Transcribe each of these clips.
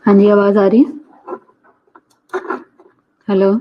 ہاں جی آواز آ رہی ہے؟ ہیلو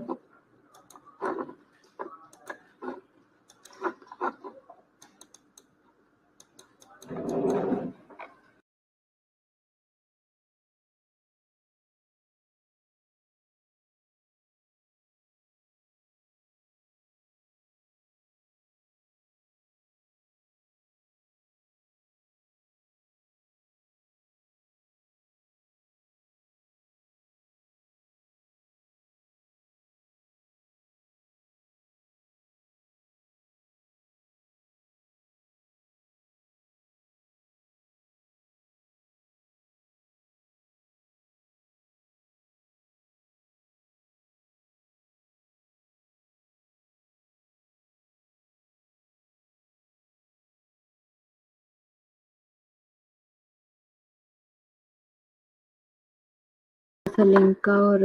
لنک کا اور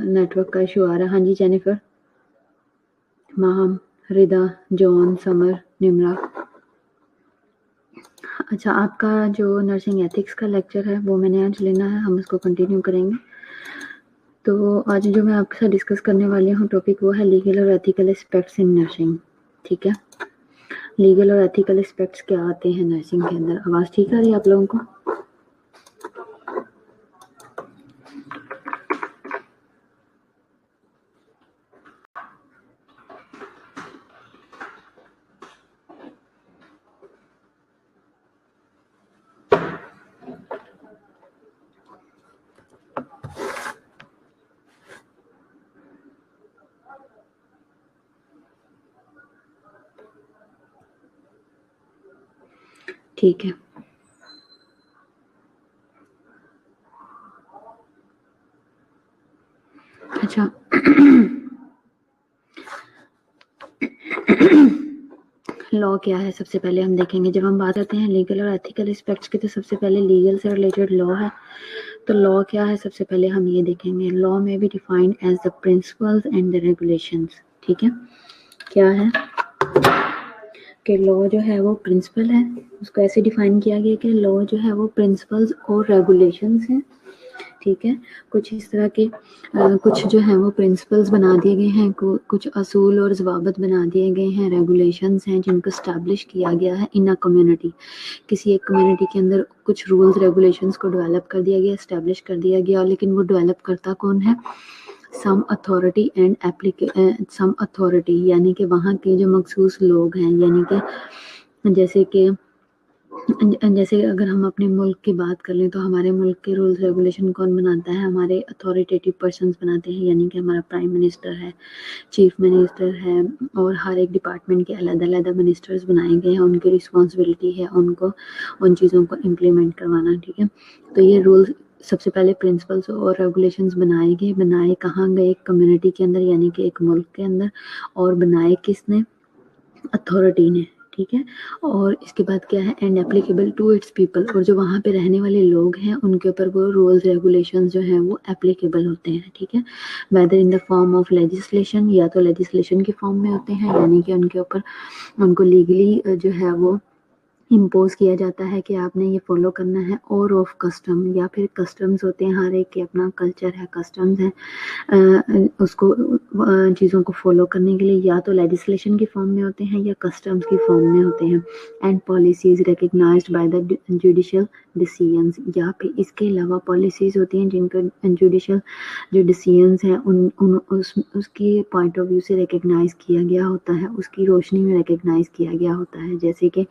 نیٹ ورک کا ایشو آ رہا ہے. ہاں جی جینیفر، ماہم، ردا، جون، سمر، نمرا. اچھا، آپ کا جو نرسنگ ایتھکس کا لیکچر ہے وہ میں نے آج لینا ہے، ہم اس کو کنٹینیو کریں گے. تو آج جو میں آپ کے ساتھ ڈسکس کرنے والی ہوں ٹاپک وہ ہے لیگل اور ایتھیکل اسپیکٹس ان نرسنگ. ٹھیک ہے، لیگل اور ایتھیکل اسپیکٹس کیا آتے ہیں نرسنگ کے اندر. آواز ٹھیک آ رہی ہے آپ لوگوں کو؟ ٹھیک ہے. اچھا لا کیا ہے سب سے پہلے ہم دیکھیں گے. جب ہم بات کرتے ہیں لیگل اور ایتھیکل اسپیکٹس کی تو سب سے پہلے لیگل سے ریلیٹڈ لا ہے. تو لا کیا ہے سب سے پہلے ہم یہ دیکھیں گے. لا میں be defined as the principles and the regulations. ٹھیک ہے، کیا ہے کہ لا جو ہے وہ پرنسپل ہے. اس کو ایسے ڈیفائن کیا گیا کہ لا جو ہے وہ پرنسپلز اور ریگولیشنز ہیں. ٹھیک ہے، کچھ اس طرح کے کچھ جو ہیں وہ پرنسپلز بنا دیے گئے ہیں، کچھ اصول اور ضوابط بنا دیے گئے ہیں، ریگولیشنز ہیں جن کو اسٹیبلش کیا گیا ہے ان اے کمیونٹی. کسی ایک کمیونٹی کے اندر کچھ رولز ریگولیشنز کو ڈیولپ کر دیا گیا، اسٹیبلش کر دیا گیا، لیکن وہ ڈیولپ کرتا کون ہے؟ سم اتھارٹی اینڈ سم اتھارٹی، یعنی کہ وہاں کے جو مخصوص لوگ ہیں. یعنی کہ جیسے اگر ہم اپنے ملک کی بات کر لیں تو ہمارے ملک کے رولز ریگولیشن کون بناتا ہے؟ ہمارے اتھارٹیٹیو پرسنز بناتے ہیں، یعنی کہ ہمارا پرائم منسٹر ہے، چیف منسٹر ہے، اور ہر ایک ڈپارٹمنٹ کے علیحدہ علیحدہ منسٹرز بنائے گئے ہیں. ان کی رسپانسبلٹی ہے ان کو ان چیزوں کو امپلیمنٹ کروانا. ٹھیک ہے، تو یہ رولز سب سے پہلے پرنسپلز اور ریگولیشنز بنائے کہاں گئے؟ ایک کمیونٹی کے اندر، یعنی کہ ایک ملک کے اندر. اور بنائے کس نے؟ اتھارٹی نے. ٹھیک ہے، اور اس کے بعد کیا ہے؟ And applicable to its people. اور جو وہاں پہ رہنے والے لوگ ہیں ان کے اوپر وہ رولز ریگولیشنز جو ہیں وہ اپلیکیبل ہوتے ہیں. ٹھیک ہے، weather in the form of legislation, یا تو لیجسلیشن کے فارم میں ہوتے ہیں، یعنی کہ ان کے اوپر ان کو لیگلی جو ہے وہ امپوز کیا جاتا ہے کہ آپ نے یہ فالو کرنا ہے. اور آف کسٹم، یا پھر کسٹمز ہوتے ہیں، ہر ایک کے اپنا کلچر ہے، کسٹمز ہیں، اس کو چیزوں کو فالو کرنے کے لیے یا تو لیجسلیشن کے فارم میں ہوتے ہیں یا کسٹمز کے فارم میں ہوتے ہیں. And policies recognised by the judicial decisions, یا پھر اس کے علاوہ پالیسیز ہوتی ہیں جن کو جوڈیشل جو ڈیسیژنز ہیں اس کی پوائنٹ آف ویو سے ریکگنائز کیا گیا ہوتا ہے، اس کی روشنی میں ریکگنائز کیا گیا ہوتا ہے. جیسے کہ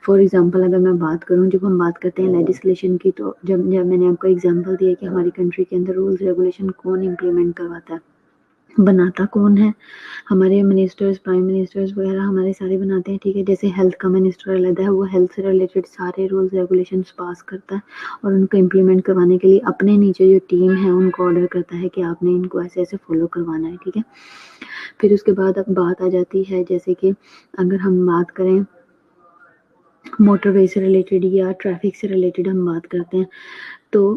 فار ایگزامپل اگر میں بات کروں، جب ہم بات کرتے ہیں لیجسلیشن کی، تو جب میں نے آپ کو ایگزامپل دیا کہ ہماری کنٹری کے اندر رولز ریگولیشن کون امپلیمنٹ کرواتا ہے، بناتا کون ہے؟ ہمارے منسٹرز، پرائم منسٹرز وغیرہ ہمارے سارے بناتے ہیں. ٹھیک ہے، جیسے ہیلتھ کا منسٹر علیحدہ ہے، وہ ہیلتھ سے ریلیٹڈ سارے رولز ریگولیشنز پاس کرتا ہے اور ان کو امپلیمنٹ کروانے کے لیے اپنے نیچے جو ٹیم ہے ان کو آرڈر کرتا ہے کہ آپ نے ان کو ایسے ایسے فالو کروانا ہے. ٹھیک ہے، پھر اس کے بعد اب بات آ جاتی ہے، جیسے کہ اگر ہم بات کریں موٹر وے سے ریلیٹڈ یا ٹریفک سے ریلیٹڈ ہم بات کرتے ہیں، تو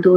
2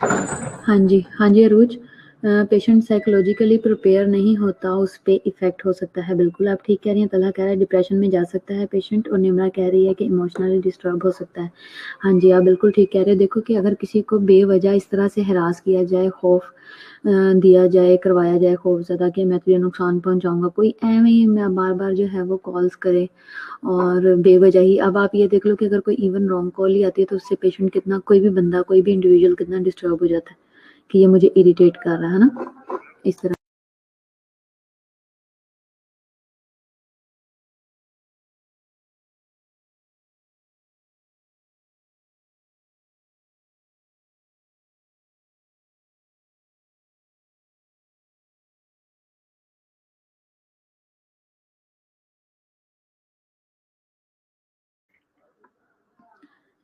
ہاں جی عروج، پیشنٹ سائیکولوجیکلی پریپیئر نہیں ہوتا، اس پہ افیکٹ ہو سکتا ہے. بالکل آپ ٹھیک کہہ رہی ہیں. طلحہ کہہ رہا ہے ڈپریشن میں جا سکتا ہے پیشنٹ، اور نمرہ کہہ رہی ہے کہ ایموشنلی ڈسٹرب ہو سکتا ہے. ہاں جی آپ بالکل ٹھیک کہہ رہے ہیں. دیکھو کہ اگر کسی کو بے وجہ اس طرح سے ہراس کیا جائے، خوف دیا جائے، کروایا جائے خوف زدہ کہ میں تجھے نقصان پہنچاؤں گا، کوئی ایویں ہی بار بار جو ہے وہ کالز کرے اور بے وجہ ہی. اب آپ یہ دیکھ لو کہ اگر کوئی ایون رانگ کال ہی آتی ہے تو اس سے پیشنٹ کتنا، کوئی بھی بندہ، کوئی بھی انڈیویجول کتنا ڈسٹرب ہو جاتا ہے کہ یہ مجھے اریٹیٹ کر رہا ہے نا، اس طرح.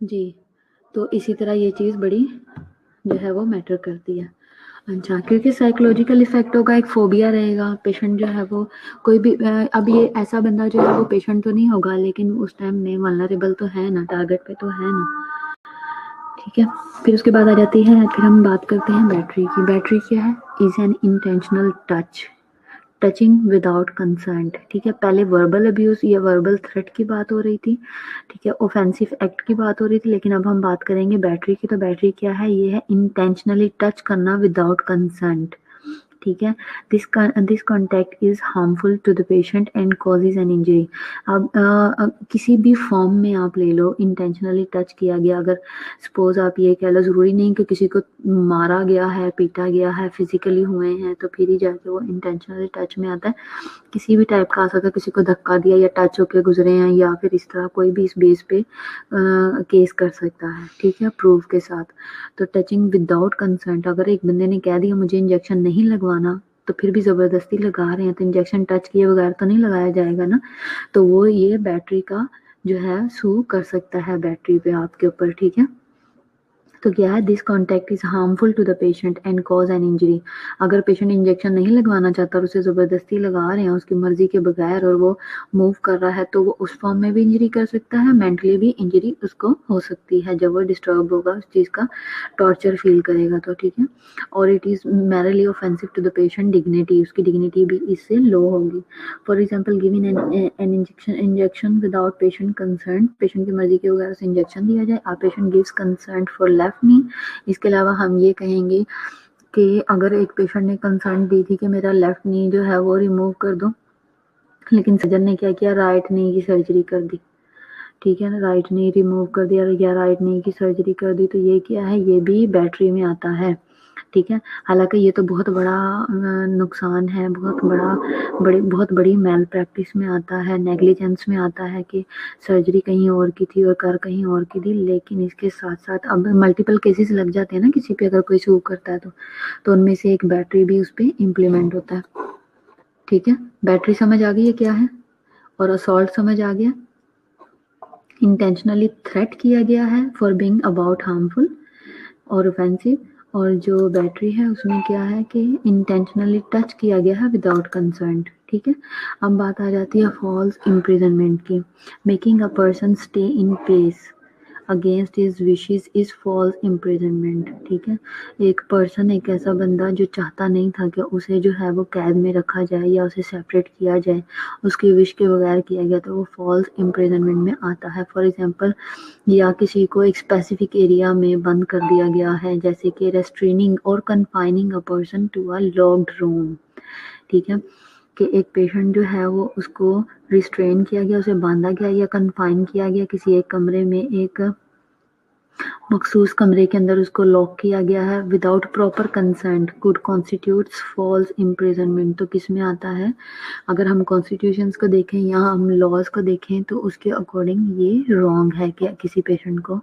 جی تو اسی طرح یہ چیز بڑی جو ہے وہ میٹر کرتی ہے. اچھا، کیونکہ سائیکولوجیکل افیکٹ ہوگا، ایک فوبیا رہے گا. پیشنٹ جو ہے وہ کوئی بھی، اب یہ ایسا بندہ جو ہے وہ پیشنٹ تو نہیں ہوگا لیکن اس ٹائم میں ولنریبل تو ہے نا، ٹارگٹ پہ تو ہے نا. ٹھیک ہے. پھر اس کے بعد آ جاتی ہے، پھر ہم بات کرتے ہیں بیٹری کی. بیٹری کیا ہے؟ Is an intentional touch, touching without consent. ٹھیک ہے. پہلے وربل ابیوز یا وربل تھریٹ کی بات ہو رہی تھی، ٹھیک ہے، اوفینسو ایکٹ کی بات ہو رہی تھی، لیکن اب ہم بات کریں گے بیٹری کی. تو بیٹری کیا ہے؟ یہ ہے انٹینشنلی ٹچ کرنا وداؤٹ کنسنٹ. ٹھیک ہے. This contact is harmful to the patient and causes an injury. اب کسی بھی فارم میں آپ لے لو، انٹینشنلی ٹچ کیا گیا. اگر سپوز آپ یہ کہہ لو، ضروری نہیں کہ کسی کو مارا گیا ہے، پیٹا گیا ہے، فزیکلی ہوئے ہیں تو پھر ہی جا کے وہ انٹینشنلی ٹچ میں آتا ہے. کسی بھی ٹائپ کا آ سکتا ہے، کسی کو دھکا دیا یا ٹچ ہو کے گزرے ہیں یا پھر اس طرح کوئی بھی اس بیس پہ کیس کر سکتا ہے. ٹھیک ہے، پروف کے ساتھ. تو ٹچنگ وداؤٹ کنسنٹ، اگر ایک بندے نے کہہ دیا مجھے انجیکشن نہیں لگوانا تو پھر بھی زبردستی لگا رہے ہیں، تو انجیکشن ٹچ کیے بغیر تو نہیں لگایا جائے گا نا. تو وہ یہ بیٹری کا جو ہے سو کر سکتا ہے بیٹری پہ آپ کے اوپر. ٹھیک ہے. تو کیا ہے؟ This contact is harmful to the patient and cause an injury. اگر پیشنٹ انجیکشن نہیں لگوانا چاہتا اور اسے زبردستی لگا رہے ہیں اس کی مرضی کے بغیر اور وہ موو کر رہا ہے، تو وہ اس فارم میں بھی انجری کر سکتا ہے، مینٹلی بھی انجری اس کو ہو سکتی ہے جب وہ ڈسٹرب ہوگا، اس چیز کا ٹارچر فیل کرے گا. تو ٹھیک ہے. اور it is merely offensive to the patient dignity, اس کی ڈگنیٹی بھی اس سے لو ہوگی. For example giving an injection without patient consent, patient کی مرضی کے بغیر اسے انجیکشن دیا جائے. آپ patient gives consent for left knee. اس کے علاوہ ہم یہ کہیں گے کہ اگر ایک پیشنٹ نے کنسرن دی تھی کہ میرا لیفٹ نی جو ہے وہ ریموو کر دو، لیکن سرجن نے کیا کیا؟ رائٹ نی کی سرجری کر دی. ٹھیک ہے نا، رائٹ نی ریموو کر دیا یا رائٹ نی کی سرجری کر دی. تو یہ کیا ہے؟ یہ بھی بیٹری میں آتا ہے. ٹھیک ہے. حالانکہ یہ تو بہت بڑا نقصان ہے، بہت بڑی میل پریکٹس میں آتا ہے، نیگلیجنس میں آتا ہے کہ سرجری کہیں اور کی تھی اور کر کہیں اور کی تھی. لیکن اس کے ساتھ ساتھ اب ملٹیپل کیسز لگ جاتے ہیں نا کسی پہ، اگر کوئی سو کرتا ہے تو ان میں سے ایک بیٹری بھی اس پہ امپلیمنٹ ہوتا ہے. ٹھیک ہے. بیٹری سمجھ آ گئی ہے کیا ہے؟ اور اسالٹ سمجھ آ گیا. انٹینشنلی تھریٹ کیا گیا ہے فار بینگ اباؤٹ ہارمفل اور اوفینسو. اور جو بیٹری ہے اس میں کیا ہے کہ انٹینشنلی ٹچ کیا گیا ہے وداؤٹ کنسنٹ. ٹھیک ہے. اب بات آ جاتی ہے فالس امپریزنمنٹ کی. Making a person stay in place against his wishes is false imprisonment. ٹھیک ہے. ایک پرسن، ایک ایسا بندہ جو چاہتا نہیں تھا کہ اسے جو ہے وہ قید میں رکھا جائے یا اسے سیپریٹ کیا جائے، اس کی وش کے بغیر کیا گیا، تو وہ فالس امپریزنمنٹ میں آتا ہے. فار ایگزامپل، یا کسی کو ایک اسپیسیفک ایریا میں بند کر دیا گیا ہے، جیسے کہ ریسٹریننگ اور confining a person to a locked room. ٹھیک ہے. کہ ایک پیشنٹ جو ہے وہ اس کو ریسٹرین کیا گیا، اسے باندھا گیا یا کنفائن کیا گیا کسی ایک کمرے میں، ایک مخصوص کمرے کے اندر اس کو لاک کیا گیا ہے without proper consent, could constitutes false imprisonment. تو کس میں آتا ہے؟ اگر ہم کانسٹیٹیوشنس کو دیکھیں یا ہم لاز کو دیکھیں تو اس کے اکارڈنگ یہ رانگ ہے کہ کسی پیشنٹ کو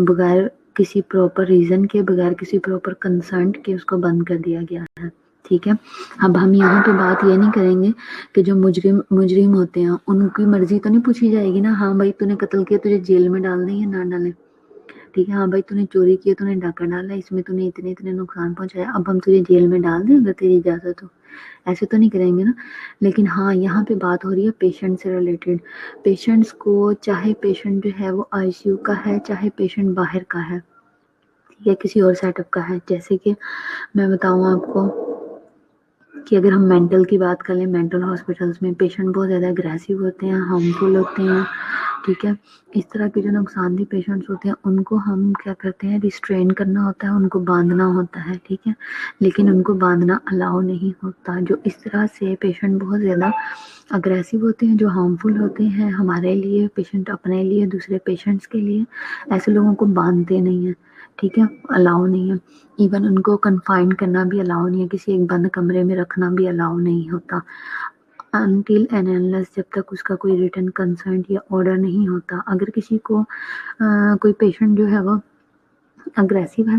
بغیر کسی پراپر ریزن کے، بغیر کسی پراپر کنسنٹ کے اس کو بند کر دیا گیا ہے. ٹھیک ہے. اب ہم یہاں پہ بات یہ نہیں کریں گے کہ جو مجرم ہوتے ہیں ان کی مرضی تو نہیں پوچھی جائے گی نا. ہاں بھائی تو نے قتل کیا، تجھے جیل میں ڈال دیں یا نہ ڈالیں. ٹھیک ہے. ہاں بھائی تو نے چوری کیا، تو نے ڈاکہ ڈالا، اس میں تو نے اتنے نقصان پہنچایا، اب ہم تجھے جیل میں ڈال دیں اگر تیری اجازت ہو. ایسے تو نہیں کریں گے نا. لیکن ہاں یہاں پہ بات ہو رہی ہے پیشنٹ سے ریلیٹڈ. پیشنٹس کو، چاہے پیشنٹ جو ہے وہ آئی سی یو کا ہے، چاہے پیشنٹ باہر کا ہے، یا کسی اور سیٹ اپ کا ہے. جیسے کہ میں بتاؤں آپ کو کہ اگر ہم مینٹل کی بات کر لیں، مینٹل ہاسپٹلس میں پیشنٹ بہت زیادہ اگریسو ہوتے ہیں، ہارمفل ہوتے ہیں، ٹھیک ہے. اس طرح کے جو نقصان دہ پیشنٹس ہوتے ہیں ان کو ہم کیا کرتے ہیں، ریسٹرین کرنا ہوتا ہے، ان کو باندھنا ہوتا ہے، ٹھیک ہے. لیکن ان کو باندھنا الاؤ نہیں ہوتا. جو اس طرح سے پیشنٹ بہت زیادہ اگریسو ہوتے ہیں، جو ہارمفل ہوتے ہیں ہمارے لیے، پیشنٹ اپنے لیے، دوسرے پیشنٹس کے لیے، ایسے لوگوں کو باندھتے نہیں ہیں، ٹھیک ہے، الاؤ نہیں ہے. ایون ان کو کنفائن کرنا بھی الاؤ نہیں ہے، کسی ایک بند کمرے میں رکھنا بھی الاؤ نہیں ہوتا until and unless جب تک اس کا کوئی ریٹن کنسنٹ یا آرڈر نہیں ہوتا. اگر کسی کو کوئی پیشنٹ جو ہے وہ اگریسو ہے،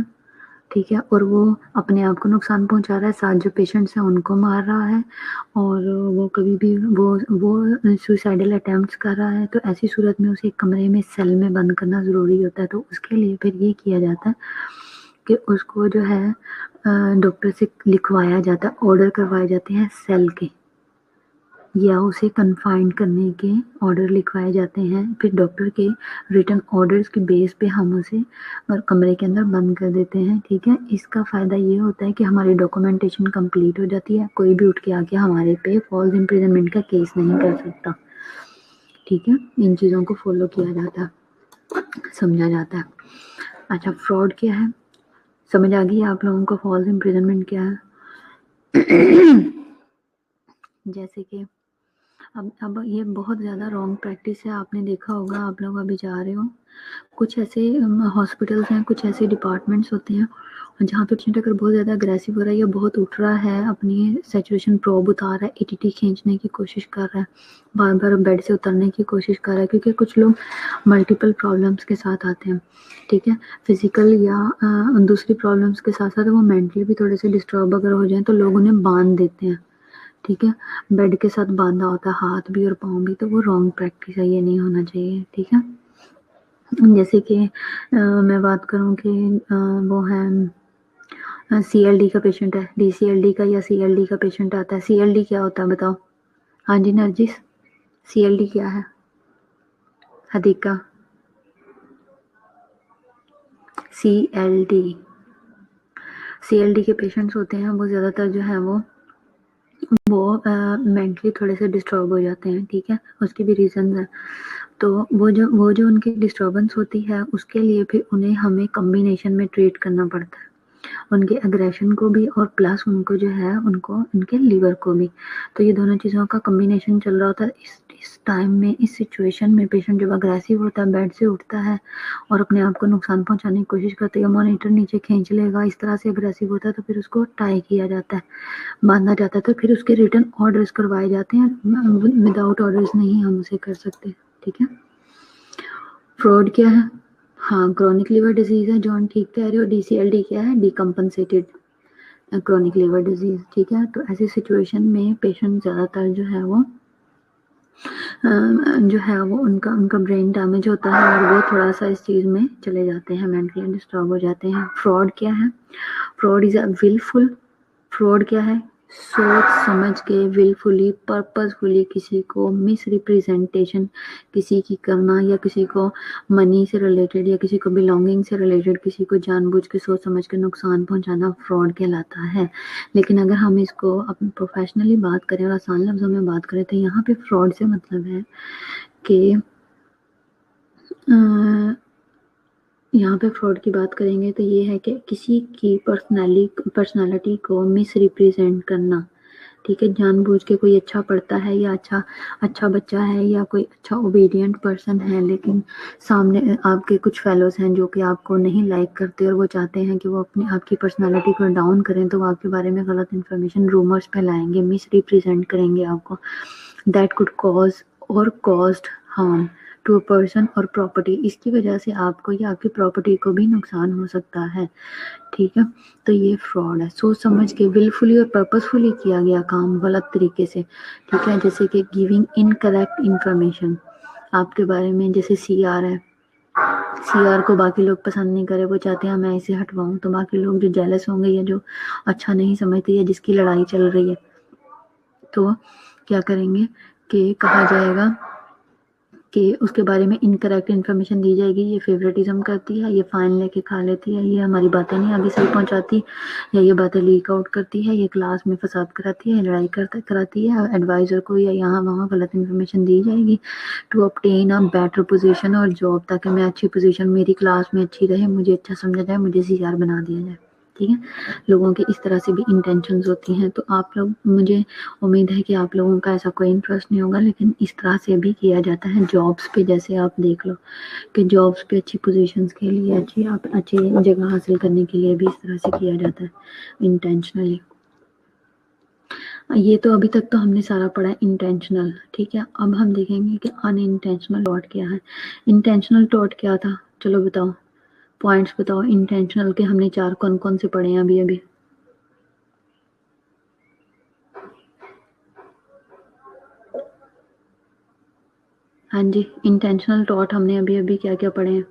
ٹھیک ہے، اور وہ اپنے آپ کو نقصان پہنچا رہا ہے، ساتھ جو پیشنٹس ہیں ان کو مار رہا ہے، اور وہ کبھی بھی وہ سوسائڈل اٹیمپٹس کر رہا ہے، تو ایسی صورت میں اسے ایک کمرے میں سیل میں بند کرنا ضروری ہوتا ہے. تو اس کے لیے پھر یہ کیا جاتا ہے کہ اس کو جو ہے ڈاکٹر سے لکھوایا جاتا ہے، آرڈر کروائے جاتے ہیں سیل کے، یا اسے کنفائنڈ کرنے کے آرڈر لکھوائے جاتے ہیں. پھر ڈاکٹر کے ریٹن آرڈرز کے بیس پہ ہم اسے کمرے کے اندر بند کر دیتے ہیں، ٹھیک ہے. اس کا فائدہ یہ ہوتا ہے کہ ہماری ڈاکومنٹیشن کمپلیٹ ہو جاتی ہے، کوئی بھی اٹھ کے آ کے ہمارے پہ فالس امپریزنمنٹ کا کیس نہیں کر سکتا، ٹھیک ہے. ان چیزوں کو فالو کیا جاتا ہے، سمجھا جاتا ہے. اچھا، فراڈ کیا ہے؟ سمجھ آ گئی آپ لوگوں کو فالس امپریزنمنٹ کیا ہے؟ جیسے کہ اب یہ بہت زیادہ رانگ پریکٹس ہے. آپ نے دیکھا ہوگا، آپ لوگ ابھی جا رہے ہو، کچھ ایسے ہاسپٹلس ہیں، کچھ ایسے ڈپارٹمنٹس ہوتے ہیں جہاں پہ پیشنٹ اگر بہت زیادہ اگریسو ہو رہا ہے یا بہت اٹھ رہا ہے، اپنی سیچوریشن پروب اتار رہا ہے، ایٹیٹی کھینچنے کی کوشش کر رہا ہے، بار بار بیڈ سے اترنے کی کوشش کر رہا ہے، کیونکہ کچھ لوگ ملٹیپل پرابلمس کے ساتھ آتے ہیں، ٹھیک ہے، فزیکل یا دوسری پرابلمس کے ساتھ ساتھ وہ مینٹلی بھی تھوڑے سے ڈسٹرب اگر ہو جائیں تو لوگ انہیں باندھ دیتے ہیں، ٹھیک ہے، بیڈ کے ساتھ باندھا ہوتا ہے، ہاتھ بھی اور پاؤں بھی. تو وہ رانگ پریکٹس ہے، یہ نہیں ہونا چاہیے، ٹھیک ہے. جیسے کہ میں بات کروں کہ وہ ہے سی ایل ڈی کا پیشنٹ ہے، ڈی سی ایل ڈی کا یا سی ایل ڈی کا پیشنٹ آتا ہے. سی ایل ڈی کیا ہوتا ہے بتاؤ؟ ہاں جی نرجس، سی ایل ڈی کیا ہے؟ حدیقہ، سی ایل ڈی کے پیشنٹس ہوتے ہیں وہ زیادہ تر جو ہے وہ مینٹلی تھوڑے سے ڈسٹرب ہو جاتے ہیں، ٹھیک ہے. اس کی بھی ریزنز ہیں. تو وہ جو ان کی ڈسٹربنس ہوتی ہے اس کے لیے پھر انہیں ہمیں کمبینیشن میں ٹریٹ کرنا پڑتا ہے، ان کے اگریشن کو بھی اور پلس ان کو جو ہے ان کے لیور کو بھی. تو یہ دونوں چیزوں کا کمبینیشن چل رہا ہوتا ہے. اس ٹائم میں، اس سچویشن میں پیشنٹ جب اگریسو ہوتا ہے، بیڈ سے اٹھتا ہے اور اپنے آپ کو نقصان پہنچانے کی کوشش کرتا ہے، مانیٹر نیچے کھینچ لے گا، اس طرح سے اگریسو ہوتا ہے، تو پھر اس کو ٹائی کیا جاتا ہے، باندھا جاتا ہے. تو پھر اس کے ریٹن آرڈرز کروائے جاتے ہیں، وداؤٹ آرڈرز نہیں ہم اسے کر سکتے، ٹھیک ہے. فراڈ کیا ہے؟ ہاں، کرونک لیور ڈیزیز ہے، جون ٹھیک کہہ رہے ہو. ڈی سی ایل ڈی کیا ہے؟ ڈیکمپنسیٹڈ کرونک لیور ڈیزیز، ٹھیک ہے. تو ایسی سچویشن میں پیشنٹ زیادہ تر جو ہے وہ ان کا برین ڈیمیج ہوتا ہے اور وہ تھوڑا سا اس چیز میں چلے جاتے ہیں، مینٹلی ڈسٹرب ہو جاتے ہیں. فراڈ کیا ہے؟ فراڈ از اے ولفل. فراڈ کیا ہے؟ سوچ سمجھ کے ولفلی، پرپزفلی کسی کو مس ریپریزنٹیشن کسی کی کرنا، یا کسی کو منی سے ریلیٹڈ یا کسی کو بلونگنگ سے ریلیٹڈ کسی کو جان بوجھ کے سوچ سمجھ کے نقصان پہنچانا فراڈ کہلاتا ہے. لیکن اگر ہم اس کو اپنے پروفیشنلی بات کریں اور آسان لفظوں میں بات کریں تو یہاں پہ فراڈ سے مطلب ہے کہ یہاں پہ فراڈ کی بات کریں گے تو یہ ہے کہ کسی کی پرسنالٹی کو مس ریپریزینٹ کرنا، ٹھیک ہے. جان بوجھ کے کوئی اچھا پڑھتا ہے یا اچھا بچہ ہے یا کوئی اچھا اوبیڈینٹ پرسن ہے، لیکن سامنے آپ کے کچھ فیلوز ہیں جو کہ آپ کو نہیں لائک کرتے اور وہ چاہتے ہیں کہ وہ آپ کی پرسنالٹی کو ڈاؤن کریں، تو وہ آپ کے بارے میں غلط انفارمیشن، رومرز پھیلائیں گے، مس ریپریزینٹ کریں گے آپ کو. That could cause or caused harm to a person or property. اس کی وجہ سے آپ کو یا آپ کی پراپرٹی کو بھی نقصان ہو سکتا ہے، ٹھیک ہے. تو یہ فراڈ ہے، سوچ سمجھ کے ولفلی اور پرپسفلی کیا گیا کام غلط طریقے سے، ٹھیک ہے. جیسے کہ گیونگ انکریکٹ انفارمیشن آپ کے بارے میں، جیسے سی آر ہے، سی آر کو باقی لوگ پسند نہیں کرے، وہ چاہتے ہیں میں اسے ہٹواؤں، تو باقی لوگ جو جیلس ہوں گے یا جو اچھا نہیں سمجھتے یا جس کی لڑائی چل رہی ہے تو کیا کریں گے کہ کہا جائے گا کہ اس کے بارے میں انکریکٹ انفارمیشن دی جائے گی، یہ فیوریٹزم کرتی ہے، یہ فائن لے کے کھا لیتی ہے، یہ ہماری باتیں نہیں آگے صحیح پہنچاتی، یا یہ باتیں لیک آؤٹ کرتی ہے، یہ کلاس میں فساد کراتی ہے، لڑائی کراتی ہے، ایڈوائزر کو یا یہاں وہاں غلط انفارمیشن دی جائے گی to obtain a better position اور جاب، تاکہ میں اچھی پوزیشن، میری کلاس میں اچھی رہے، مجھے اچھا سمجھا جائے، مجھے CR بنا دیا جائے. ٹھیک ہے، لوگوں کے اس طرح سے بھی انٹینشنز ہوتی ہیں. تو آپ لوگ، مجھے امید ہے کہ آپ لوگوں کا ایسا کوئی انٹرسٹ نہیں ہوگا، لیکن اس طرح سے بھی کیا جاتا ہے جابس پہ. جیسے آپ دیکھ لو کہ جابس پہ اچھی پوزیشنز کے لیے، اچھی جگہ حاصل کرنے کے لیے بھی اس طرح سے کیا جاتا ہے انٹینشنلی. یہ تو ابھی تک تو ہم نے سارا پڑھا انٹینشنل. ٹھیک ہے، اب ہم دیکھیں گے کہ ان انٹینشنل ٹاٹ کیا ہے. انٹینشنل ٹاٹ کیا تھا؟ چلو بتاؤ، پوائنٹس بتاؤ انٹینشنل کے. ہم نے 4 کون سے پڑھے ہیں ابھی؟ ہاں جی، انٹینشنل ٹاٹ ہم نے ابھی کیا کیا پڑھے ہیں؟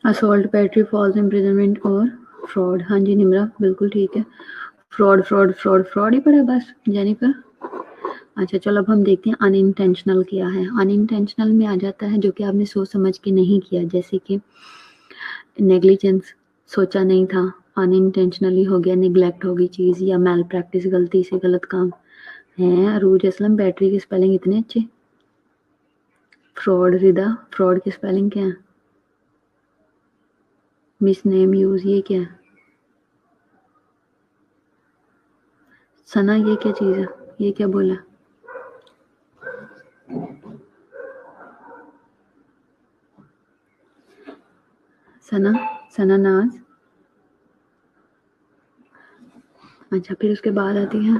اسالٹ، بیٹری، فالس امپریزنمنٹ اور فراڈ. ہاں جی نمرا، بالکل ٹھیک ہے. فراڈ ہی پڑا بس جینیفر. اچھا چلو اب ہم دیکھتے ہیں ان انٹینشنل کیا ہے. ان انٹینشنل میں آ جاتا ہے جو کہ آپ نے سوچ سمجھ کے نہیں کیا، جیسے کہ نیگلیجنس، سوچا نہیں تھا، ان انٹینشنلی ہو گیا، نیگلیکٹ ہوگی چیز، یا میل پریکٹس، غلطی سے غلط کام. ہیں عروج اسلم، بیٹری کی سپیلنگ اتنے اچھے. فراڈ، ردا، فراڈ کی سپیلنگ کیا ہے؟ مس نیم یوز، یہ کیا ہے؟ سنا، یہ کیا چیز ہے؟ یہ کیا بولا؟ ثنا ناز. اچھا پھر اس کے بعد آتی ہے.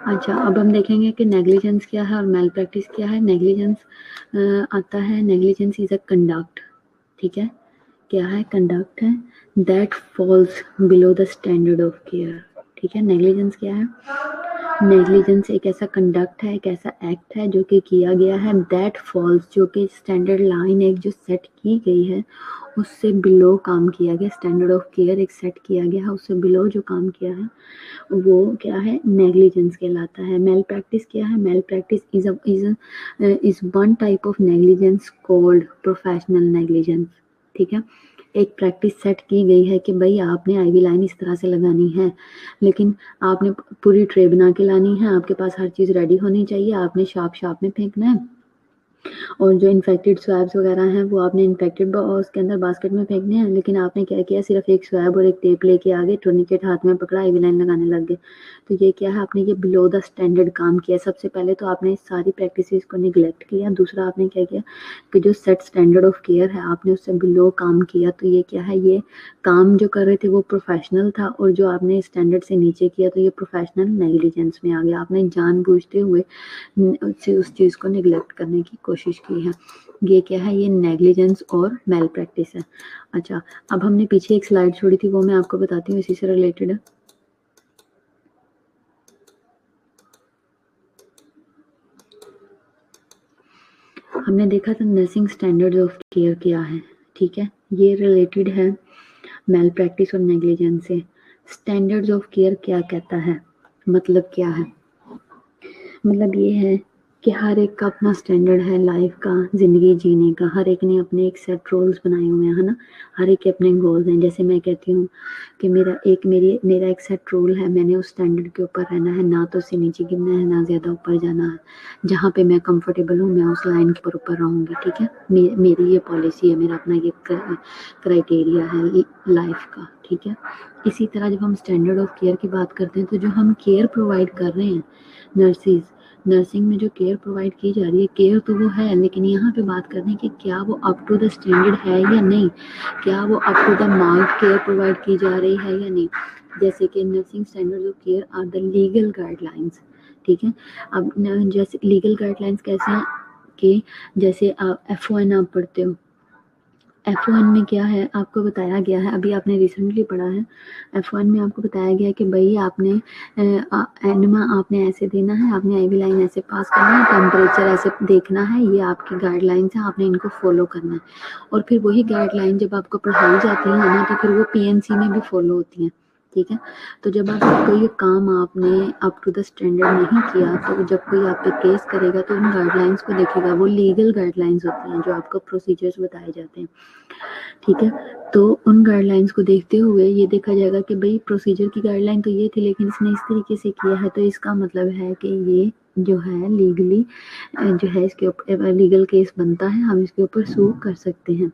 اچھا اب ہم دیکھیں گے کہ نیگلیجنس کیا ہے اور میل پریکٹس کیا ہے. نیگلیجنس آتا ہے، نیگلیجنس از اے کنڈکٹ. ٹھیک ہے، کیا ہے؟ کنڈکٹ ہے that falls below the standard of care. ٹھیک ہے، نیگلیجنس کیا ہے؟ نیگلیجنس ایک ایسا کنڈکٹ ہے، ایک ایسا ایکٹ ہے جو کہ کیا گیا ہے دیٹ فالز، جو کہ اسٹینڈرڈ لائن ایک جو سیٹ کی گئی ہے اس سے بلو کام کیا گیا. اسٹینڈرڈ آف کیئر ایک سیٹ کیا گیا ہے، اس سے بلو جو کام کیا ہے وہ کیا ہے؟ نیگلیجنس کہلاتا ہے. میل پریکٹس کیا ہے؟ Malpractice is one type of negligence called professional negligence. ٹھیک ہے، ایک پریکٹس سیٹ کی گئی ہے کہ بھائی آپ نے آئی وی لائن اس طرح سے لگانی ہے، لیکن آپ نے پوری ٹرے بنا کے لانی ہے، آپ کے پاس ہر چیز ریڈی ہونی چاہیے، آپ نے شاپ میں پھینکنا ہے، اور جو انفیکٹڈ سویبس وغیرہ ہیں وہ آپ نے انفیکٹڈ اس کے اندر باسکٹ میں پھینکنے ہیں. لیکن آپ نے کیا کیا؟ صرف ایک سویب اور ایک ٹیپ لے کے آگے، ٹورنیکٹ ہاتھ میں پکڑا، آئی وی لائن لگانے لگ گئے. تو یہ کیا ہے؟ آپ نے یہ بلو دا اسٹینڈرڈ کام کیا. سب سے پہلے تو آپ نے ساری پریکٹسز کو نیگلیکٹ کیا. دوسرا آپ نے کیا کیا کہ جو سیٹ اسٹینڈرڈ آف کیئر ہے آپ نے اس سے بلو کام کیا. تو یہ کیا ہے؟ یہ کام جو کر رہے تھے وہ پروفیشنل تھا، اور جو آپ نے اسٹینڈرڈ سے نیچے کیا تو یہ پروفیشنل نیگلیجنس میں آ گیا. آپ نے جان بوجھتے ہوئے اس چیز کو نیگلیکٹ کرنے کی کوشش کی ہے. یہ کیا ہے؟ یہ نیگلیجنس اور میل پریکٹس ہے. اچھا اب ہم نے پیچھے ایک سلائیڈ چھوڑی تھی، وہ میں آپ کو بتاتی ہوں، اسی سے ریلیٹڈ ہے. ہم نے دیکھا تھا نرسنگ اسٹینڈرڈ آف کیئر کیا ہے. ٹھیک ہے، یہ ریلیٹڈ ہے میل پریکٹس اور نیگلیجنس سے. اسٹینڈرڈ آف کیئر کیا کہتا ہے؟ مطلب کیا ہے؟ مطلب یہ ہے کہ ہر ایک کا اپنا اسٹینڈرڈ ہے لائف کا، زندگی جینے کا. ہر ایک نے اپنے ایک سیٹ رولز بنائے ہوئے ہیں، ہے نا. ہر ایک کے اپنے گولز ہیں. جیسے میں کہتی ہوں کہ میرا ایک سیٹ رول ہے، میں نے اس اسٹینڈرڈ کے اوپر رہنا ہے، نہ تو اس سے نیچے گرنا ہے، نہ زیادہ اوپر جانا ہے. جہاں پہ میں کمفرٹیبل ہوں میں اس لائن کے اوپر رہوں گی. ٹھیک ہے، میری یہ پالیسی ہے، میرا اپنا یہ کرائٹیریا ہے لائف کا. ٹھیک ہے، اسی طرح جب ہم اسٹینڈرڈ آف کیئر کی بات کرتے ہیں تو جو ہم کیئر پرووائڈ کر رہے ہیں نرسز، نرسنگ میں جو کیئر پرووائڈ کی جا رہی ہے، کیئر تو وہ ہے، لیکن یہاں پہ بات کرنے کی کیا وہ اپ ٹو دا اسٹینڈرڈ ہے یا نہیں، کیا وہ up to the mark care provide کی جا رہی ہے یا نہیں. جیسے کہ nursing standard of care are the legal guidelines. ٹھیک ہے، اب جیسے لیگل گائیڈ لائنس کیسے ہیں کہ جیسے آپ F1 آپ پڑھتے ہو، F1 میں کیا ہے آپ کو بتایا گیا ہے، ابھی آپ نے ریسنٹلی پڑھا ہے F1 میں آپ کو بتایا گیا ہے کہ بھائی آپ نے اینما آپ نے ایسے دینا ہے، آپ نے آئی وی لائن ایسے پاس کرنا ہے، ٹیمپریچر ایسے دیکھنا ہے، یہ آپ کی گائیڈ لائنس ہیں، آپ نے ان کو فالو کرنا ہے. اور پھر وہی گائیڈ لائن جب آپ کو پڑھائی جاتی ہیں نا تو پھر وہ PNC میں بھی فالو ہوتی ہیں. ٹھیک ہے، تو جب آپ کوئی کام آپ نے اپ ٹو دا اسٹینڈرڈ نہیں کیا تو جب کوئی آپ پہ کیس کرے گا تو ان گائیڈ لائنس کو دیکھے گا. وہ لیگل گائیڈ لائنس ہوتی ہیں جو آپ کو پروسیجرز بتائے جاتے ہیں. ٹھیک ہے، تو ان گائیڈ لائنس کو دیکھتے ہوئے یہ دیکھا جائے گا کہ بھئی پروسیجر کی گائیڈ لائن تو یہ تھی لیکن اس نے اس طریقے سے کیا ہے، تو اس کا مطلب ہے کہ یہ جو ہے لیگلی جو ہے اس کے اوپر لیگل کیس بنتا ہے، ہم اس کے اوپر سو کر سکتے ہیں.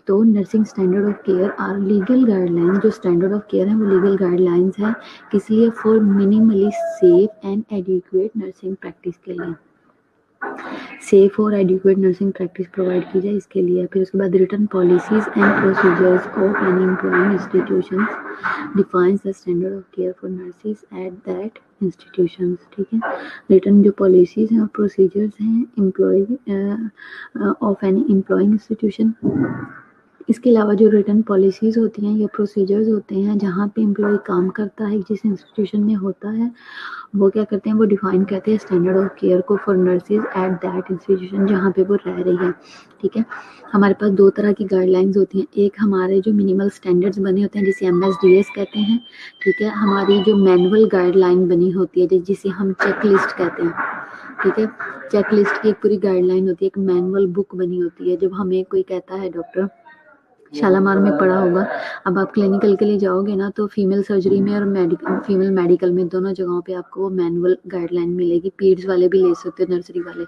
تو nursing standard of care are legal guideline, جو اسٹینڈرڈ آف کیئر ہے وہ لیگل گائیڈ لائنس ہے، کس لیے؟ For minimally safe and adequate nursing practice کے لیے، سیف اور ایڈیکویٹ نرسنگ پریکٹس پرووائڈ کی جائے اس کے لیے. پھر اس کے بعد written policies and procedures of an employing institutions defines the standard of care for nurses at that institutions. ٹھیک ہے، ریٹن جو پالیسیز ہیں اور پروسیجرز ہیں آف این امپلائنگ انسٹیٹیوشن. اس کے علاوہ جو ریٹن پالیسیز ہوتی ہیں یا پروسیجرز ہوتے ہیں جہاں پہ امپلائی کام کرتا ہے جس انسٹیٹیوشن میں ہوتا ہے، وہ کیا کرتے ہیں، وہ ڈیفائن کرتے ہیں اسٹینڈرڈ آف کیئر کو for nurses at that institution جہاں پہ وہ رہ رہی ہے. ٹھیک ہے، ہمارے پاس دو طرح کی گائیڈ لائنز ہوتی ہیں، ایک ہمارے جو منیمل اسٹینڈرڈز بنے ہوتے ہیں جسے MSDS کہتے ہیں. ٹھیک ہے، ہماری جو مینول گائیڈ لائن بنی ہوتی ہے جسے ہم چیک لسٹ کہتے ہیں. ٹھیک ہے، چیک لسٹ کی ایک پوری گائیڈ لائن ہوتی ہے، ایک مینول بک بنی ہوتی ہے. جب ہمیں کوئی کہتا ہے، ڈاکٹر شالامار میں پڑھا ہوگا، اب آپ کلینکل کے لیے جاؤ گے نا تو فیمیل سرجری میں اور فیمیل میڈیکل میں دونوں جگہوں پہ آپ کو وہ مینول گائیڈ لائن ملے گی. پیڈز والے بھی لے سکتے ہیں، نرسری والے.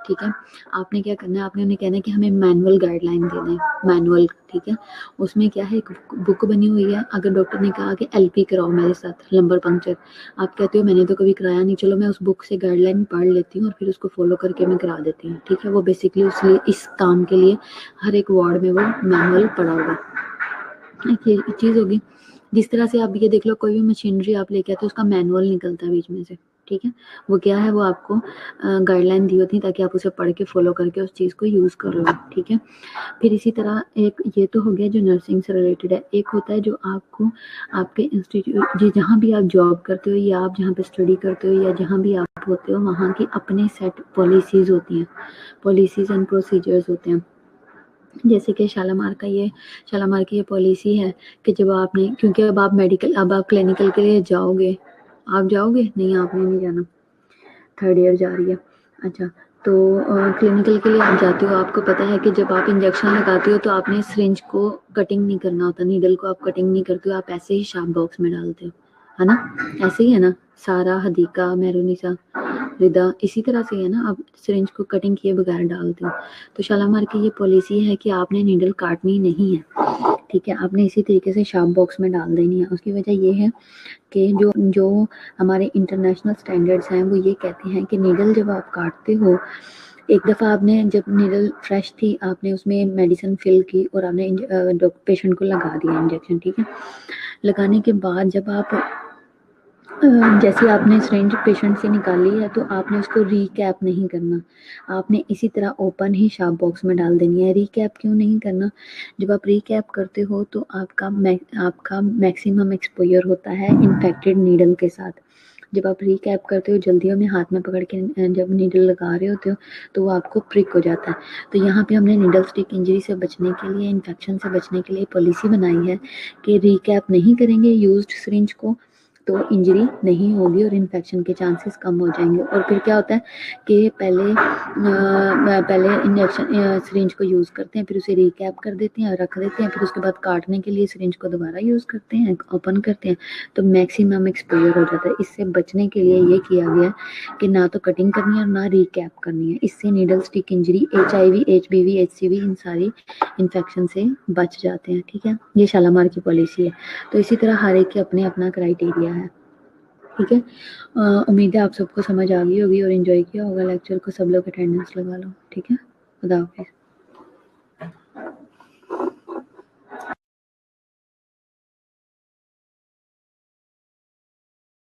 ٹھیک ہے، آپ نے کیا کرنا ہے، آپ نے انہیں کہنا ہے کہ ہمیں مینول گائیڈ لائن دے دیں، مینول. ٹھیک ہے، اس میں کیا ہے، ایک بک بنی ہوئی ہے. اگر ڈاکٹر نے کہا کہ LP کراؤ میرے ساتھ لمبر پنکچر، آپ کہتے ہو میں نے تو کبھی کرایا نہیں، چلو میں اس بک سے گائیڈ لائن پڑھ لیتی ہوں اور پھر اس کو فالو کر کے میں کرا دیتی ہوں. ٹھیک ہے، وہ بیسکلی اس کام کے لیے ہر ایک وارڈ میں وہ مینول پڑا ہوگا. یہ چیز ہوگی. جس طرح سے آپ یہ دیکھ لو، کوئی بھی مشینری آپ لے کے آتے اس کا مینول نکلتا ہے بیچ میں سے. ٹھیک ہے، وہ کیا ہے، وہ آپ کو گائیڈ لائن دی ہوتی ہے تاکہ آپ اسے پڑھ کے فالو کر کے اس چیز کو یوز کر لو. ٹھیک ہے، پھر اسی طرح ایک یہ تو ہو گیا جو نرسنگ سے ریلیٹڈ ہے. ایک ہوتا ہے جو آپ کو آپ کے انسٹیٹیوٹ جہاں بھی آپ جاب کرتے ہو یا آپ جہاں پہ اسٹڈی کرتے ہو یا جہاں بھی آپ ہوتے ہو وہاں کی اپنے سیٹ پالیسیز ہوتی ہیں، پالیسیز اینڈ پروسیجرز ہوتے ہیں. جیسے کہ شالامار کی یہ پالیسی ہے کہ جب آپ نے، کیونکہ اب آپ کلینیکل کے لیے جاؤ گے، آپ جاؤ گے نہیں، آپ نے نہیں جانا، 3rd ایئر جا رہی ہے. اچھا، تو کلینیکل کے لیے آپ جاتے ہو، آپ کو پتا ہے کہ جب آپ انجیکشن لگاتے ہو تو آپ نے سرنج کو کٹنگ نہیں کرنا ہوتا، نیڈل کو آپ کٹنگ نہیں کرتے ہو، آپ ایسے ہی شارپ باکس میں ڈالتے ہو، ہے نا؟ ایسے ہی ہے نا، سارا، حدیقہ، مہرونیسا، ردا، اسی طرح سے ہے نا، آپ سرنج کو کٹنگ کیے بغیر ڈالتے ہو. تو شالامار کی یہ پالیسی ہے کہ آپ نے نیڈل کاٹنی نہیں ہے. ٹھیک ہے، آپ نے اسی طریقے سے شارپ باکس میں ڈال دینی ہے. اس کی وجہ یہ ہے کہ جو ہمارے انٹرنیشنل اسٹینڈرڈس ہیں وہ یہ کہتے ہیں کہ نیڈل جب آپ کاٹتے ہو، ایک دفعہ آپ نے جب نیڈل فریش تھی آپ نے اس میں میڈیسن فل کی اور آپ نے پیشنٹ کو لگا دیا انجیکشن. ٹھیک ہے، لگانے کے بعد جب آپ جیسے آپ نے سرنج پیشنٹ سے نکالی ہے تو آپ نے اس کو ری کیپ نہیں کرنا، آپ نے اسی طرح اوپن ہی شارپ باکس میں ڈال دینی ہے. ری کیپ کیوں نہیں کرنا؟ جب آپ ری کیپ کرتے ہو تو آپ کا میکسیمم ایکسپوئر ہوتا ہے انفیکٹڈ نیڈل کے ساتھ. جب آپ ری کیپ کرتے ہو جلدیوں میں ہاتھ میں پکڑ کے جب نیڈل لگا رہے ہوتے ہو تو وہ آپ کو پرک ہو جاتا ہے. تو یہاں پہ ہم نے نیڈل اسٹک انجری سے بچنے کے لیے، انفیکشن سے بچنے کے لیے پالیسی بنائی ہے کہ ری کیپ نہیں کریں گے یوزڈ سرنج کو تو انجری نہیں ہوگی اور انفیکشن کے چانسز کم ہو جائیں گے. اور پھر کیا ہوتا ہے کہ پہلے انجیکشن سرنج کو یوز کرتے ہیں، پھر اسے ری کیپ کر دیتے ہیں اور رکھ دیتے ہیں، پھر اس کے بعد کاٹنے کے لیے سرنج کو دوبارہ یوز کرتے ہیں، اوپن کرتے ہیں تو میکسیمم ایکسپوئر ہو جاتا ہے. اس سے بچنے کے لیے یہ کیا گیا ہے کہ نہ تو کٹنگ کرنی ہے اور نہ ری کیپ کرنی ہے. اس سے needle stick injury, HIV، HBV، HCV ان ساری انفیکشن سے بچ جاتے ہیں. ٹھیک ہے، یہ شالامار کی پالیسی ہے. تو اسی طرح ہر ایک کے اپنے اپنا کرائیٹیریا ہے. ٹھیک ہے، امید ہے آپ سب کو سمجھ آ گئی ہوگی اور انجوائے کیا ہوگا لیکچر کو، سب لوگ اٹینڈنس لگا لو، ٹھیک ہے، خدا حافظ.